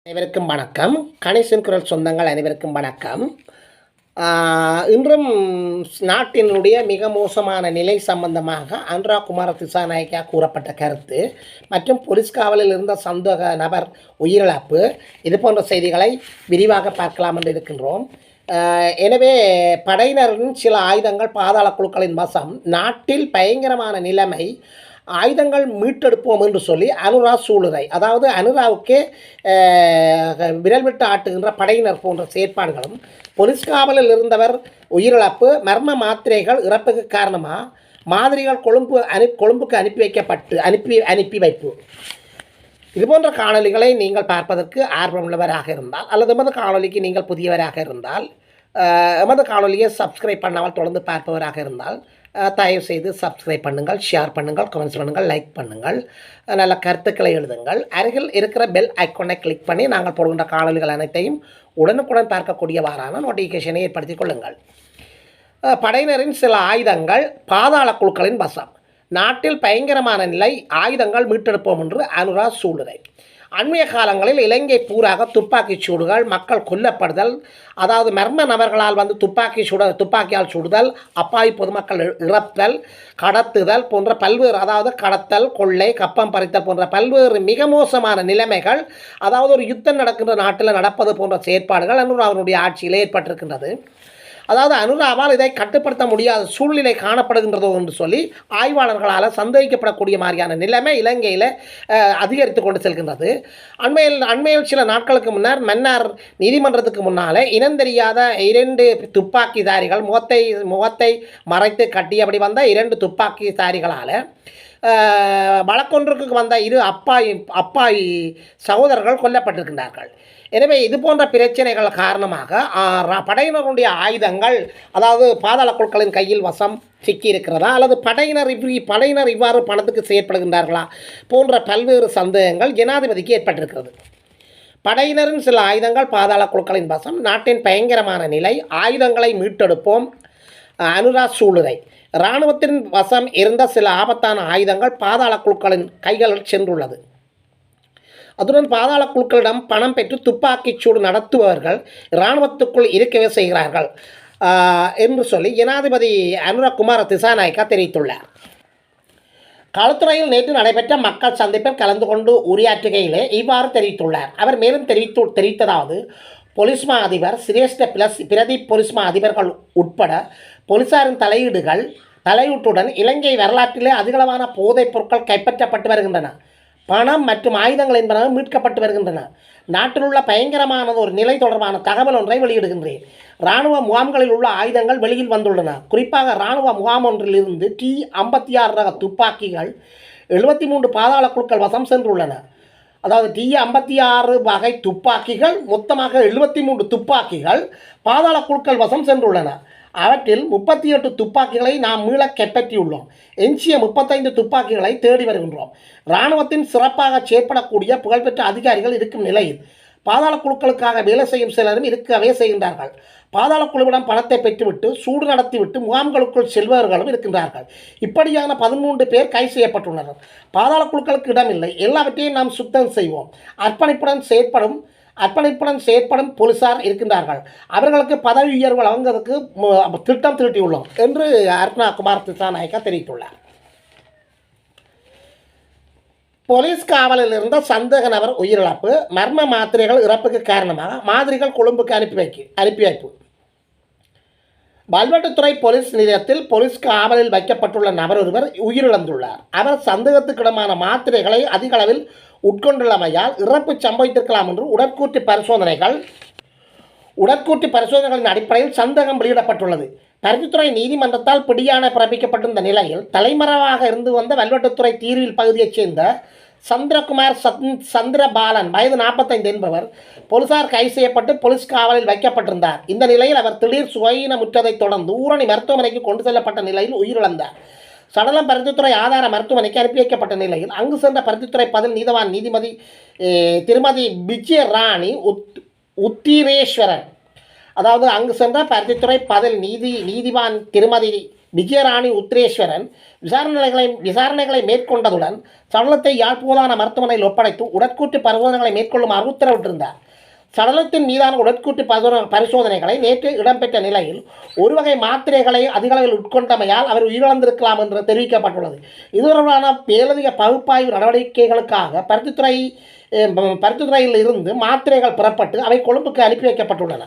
அனைவருக்கும் வணக்கம். கணேசன் குரல் சொந்தங்கள் அனைவருக்கும் வணக்கம். இன்றும் நாட்டினுடைய மிக மோசமான நிலை சம்பந்தமாக அனுராக் குமார திசாநாயக்கா கூறப்பட்ட கருத்து மற்றும் போலீஸ் காவலில் இருந்த சந்தேக நபர் உயிரிழப்பு இது போன்ற செய்திகளை விரிவாக பார்க்கலாம் என்று இருக்கின்றோம். எனவே படையினரின் சில ஆயுதங்கள் பாதாள குழுக்களின் வசம், நாட்டில் பயங்கரமான நிலைமை, ஆயுதங்கள் மீட்டெடுப்போம் என்று சொல்லி அனுரா சூளுரை, அதாவது அனுராவுக்கே விரல் விட்டு ஆட்டுகின்ற படையினர் போன்ற செயற்பாடுகளும், போலீஸ் காவலில் இருந்தவர் உயிரிழப்பு, மர்ம மாத்திரைகள் இறப்புக்கு காரணமாக மாதிரிகள் கொழும்புக்கு அனுப்பி வைப்பு, இதுபோன்ற காணொலிகளை நீங்கள் பார்ப்பதற்கு ஆர்வமுள்ளவராக இருந்தால் அல்லது எமது காணொலிக்கு நீங்கள் புதியவராக இருந்தால், எமது காணொலியை சப்ஸ்கிரைப் பண்ணாமல் தொடர்ந்து பார்ப்பவராக இருந்தால் தயவு செய்து சப்ஸ்கிரைப் பண்ணுங்கள், ஷேர் பண்ணுங்கள், கமெண்ட்ஸ் பண்ணுங்கள், லைக் பண்ணுங்கள், நல்ல கருத்துக்களை எழுதுங்கள். அருகில் இருக்கிற பெல் ஐக்கானை கிளிக் பண்ணி நாங்கள் போடுகின்ற காணொலிகள் அனைத்தையும் உடனுக்குடன் பார்க்கக்கூடியவாறான நோட்டிஃபிகேஷனை ஏற்படுத்திக் கொள்ளுங்கள். படையினரின் சில ஆயுதங்கள் பாதாள குழுக்களின் வசம், நாட்டில் பயங்கரமான நிலை, ஆயுதங்கள் மீட்டெடுப்போம் என்று அனுரா சூளுரை. அண்மைய காலங்களில் இலங்கை பூராக துப்பாக்கி சூடுகள், மக்கள் கொல்லப்படுதல், அதாவது மர்ம நபர்களால் துப்பாக்கியால் சுடுதல், அப்பாவி பொதுமக்கள் இறத்தல், கடத்துதல் போன்ற பல்வேறு, அதாவது கடத்தல், கொள்ளை, கப்பம் பறித்தல் போன்ற பல்வேறு மிக மோசமான நிலைமைகள், அதாவது ஒரு யுத்தம் நடக்கின்ற நாட்டில் நடப்பது போன்ற செயற்பாடுகள் அவருடைய ஆட்சியில் ஏற்பட்டிருக்கின்றது. அதாவது அனுராவால் இதை கட்டுப்படுத்த முடியாத சூழ்நிலை காணப்படுகின்றதோ என்று சொல்லி ஆய்வாளர்களால் சந்தேகிக்கப்படக்கூடிய மாதிரியான நிலைமை இலங்கையில் அதிகரித்து கொண்டு செல்கின்றது. அண்மையில் சில நாட்களுக்கு முன்னர் மன்னார் நீதிமன்றத்துக்கு முன்னால் இனந்தெரியாத 2 துப்பாக்கிதாரிகள் முகத்தை மறைத்து கட்டியபடி வந்த 2 துப்பாக்கிதாரிகளால் வழக்கொன்றுக்கு வந்த 2 அப்பாவி சகோதரர்கள் கொல்லப்பட்டிருக்கின்றார்கள். எனவே இது போன்ற பிரச்சனைகள் காரணமாக படையினருடைய ஆயுதங்கள், அதாவது பாதாள குழுக்களின் கையில் வசம் சிக்கியிருக்கிறதா அல்லது படையினர் இவ்வாறு பணத்துக்கு செயற்படுகின்றார்களா போன்ற பல்வேறு சந்தேகங்கள் ஜனாதிபதிக்கு ஏற்பட்டிருக்கிறது. படையினரின் சில ஆயுதங்கள் பாதாள குழுக்களின் வசம், நாட்டின் பயங்கரமான நிலை, ஆயுதங்களை மீட்டெடுப்போம் அனுரா சூளுரை. இராணுவத்தின் வசம் இருந்த சில ஆபத்தான ஆயுதங்கள் பாதாள குழுக்களின் கைகளில் சென்றுள்ளது. அதுடன் பாதாள குழுக்களிடம் பணம் பெற்று துப்பாக்கிச் சூடு நடத்துபவர்கள் இராணுவத்துக்குள் இருக்கவே செய்கிறார்கள் என்று சொல்லி ஜனாதிபதி அனுராக் குமார திசாநாயக்கா தெரிவித்துள்ளார். களுத்துறையில் நேற்று நடைபெற்ற மக்கள் சந்திப்பில் கலந்து கொண்டு உரையாற்றுகையிலே இவ்வாறு தெரிவித்துள்ளார். அவர் மேலும் தெரிவித்ததாவது, போலீஸ் மா அதிபர், சிரேஷ்ட பிரதி போலீஸ் மா அதிபர்கள் உட்பட போலீசாரின் தலையீட்டுடன் இலங்கை வரலாற்றிலே அதிகளவான போதைப் பொருட்கள் கைப்பற்றப்பட்டு வருகின்றன. பணம் மற்றும் ஆயுதங்கள் என்பன மீட்கப்பட்டு வருகின்றன. நாட்டில் உள்ள பயங்கரமான ஒரு நிலை தொடர்பான தகவல் ஒன்றை வெளியிடுகின்றேன். இராணுவ முகாம்களில் உள்ள ஆயுதங்கள் வெளியில் வந்துள்ளன. குறிப்பாக இராணுவ முகாம் ஒன்றிலிருந்து T56 ரக துப்பாக்கிகள் 73 பாதாள குழுக்கள் வசம் சென்றுள்ளன. அதாவது T56 வகை துப்பாக்கிகள், மொத்தமாக 73 துப்பாக்கிகள் பாதாள குழுக்கள் வசம் சென்றுள்ளன. அவற்றில் 38 துப்பாக்கிகளை நாம் மீள கைப்பற்றியுள்ளோம். எஞ்சிய 35 துப்பாக்கிகளை தேடி வருகின்றோம். இராணுவத்தின் சிறப்பாக செயற்படக்கூடிய புகழ்பெற்ற அதிகாரிகள் இருக்கும் நிலையில் பாதாள குழுக்களுக்காக வேலை செய்யும் சிலரும் இருக்கவே செய்கின்றார்கள். பாதாள குழுவிடம் பணத்தை பெற்றுவிட்டு சூடு நடத்திவிட்டு முகாம்களுக்குள் செல்பவர்களும் இருக்கின்றார்கள். இப்படியான 13 பேர் கைது செய்யப்பட்டுள்ளனர். பாதாள குழுக்களுக்கு இடமில்லை, எல்லாவற்றையும் நாம் சுத்தம் செய்வோம். அர்ப்பணிப்புடன் செயற்படும் போலீசார் இருக்கின்றார்கள். அவர்களுக்கு பதவி உயர்வு வழங்குவதற்கு திட்டம் தீட்டியுள்ளோம் என்று அனுராக் குமார திசாநாயக்கா தெரிவித்துள்ளார். போலீஸ் காவலில் இருந்த சந்தேக நபர் உயிரிழப்பு, மர்ம மாத்திரைகள் இறப்புக்கு காரணமாக மாதிரிகள் கொழும்புக்கு அனுப்பி வைப்பு. வல்வெட்டுத்துறை போலீஸ் நிலையத்தில் போலீஸ் காவலில் வைக்கப்பட்டுள்ள நபர் ஒருவர் உயிரிழந்துள்ளார். அவர் சந்தேகத்துக்கிடமான மாத்திரைகளை அதிக அளவில் உட்கொண்டுள்ளமையால் இறப்பு சம்பவித்திருக்கலாம் என்று உடற்கூற்று பரிசோதனைகளின் அடிப்படையில் சந்தேகம் வெளியிடப்பட்டுள்ளது. பருத்தித்துறை நீதிமன்றத்தால் பிடியாணை பிறப்பிக்கப்பட்டிருந்த நிலையில் தலைமறைவாக இருந்து வந்த வல்வெட்டுத்துறை தீர்வில் பகுதியைச் சேர்ந்த சந்திரகுமார் சந்திரபாலன் வயது 45 என்பவர் போலீசார் கைது செய்யப்பட்டு போலீஸ் காவலில் வைக்கப்பட்டிருந்தார். இந்த நிலையில் அவர் திடீர் சுயநமுற்றதைத் தொடர்ந்து ஊரணி மருத்துவமனைக்கு கொண்டு செல்லப்பட்ட நிலையில் உயிரிழந்தார். சடலம் பருத்தித்துறை ஆதார மருத்துவமனைக்கு அனுப்பி வைக்கப்பட்ட நிலையில் அங்கு சென்ற பருத்தித்துறை பதில் நீதவான் நீதிபதி திருமதி விஜயராணி உத்திரேஸ்வரன், அதாவது அங்கு சென்ற பருத்தித்துறை பதில் நீதிவான் திருமதி விஜயராணி உத்ரேஸ்வரன் விசாரணைகளை மேற்கொண்டதுடன் சடலத்தை யாழ்ப்பாண மருத்துவமனையில் ஒப்படைத்து உடற்கூற்று பரிசோதனைகளை மேற்கொள்ளுமாறு உத்தரவிட்டிருந்தார். சடலத்தின் மீதான உடற்கூற்று பரிசோதனைகளை நேற்று இடம்பெற்ற நிலையில் ஒரு வகை மாத்திரைகளை அதிக அளவில் உட்கொண்டமையால் அவர் உயிரிழந்திருக்கலாம் என்று தெரிவிக்கப்பட்டுள்ளது. இது தொடர்பான மேலதிக பகுப்பாய்வு நடவடிக்கைகளுக்காக பருத்தித்துறையில் இருந்து மாத்திரைகள் பெறப்பட்டு அவை கொழும்புக்கு அனுப்பி வைக்கப்பட்டுள்ளன.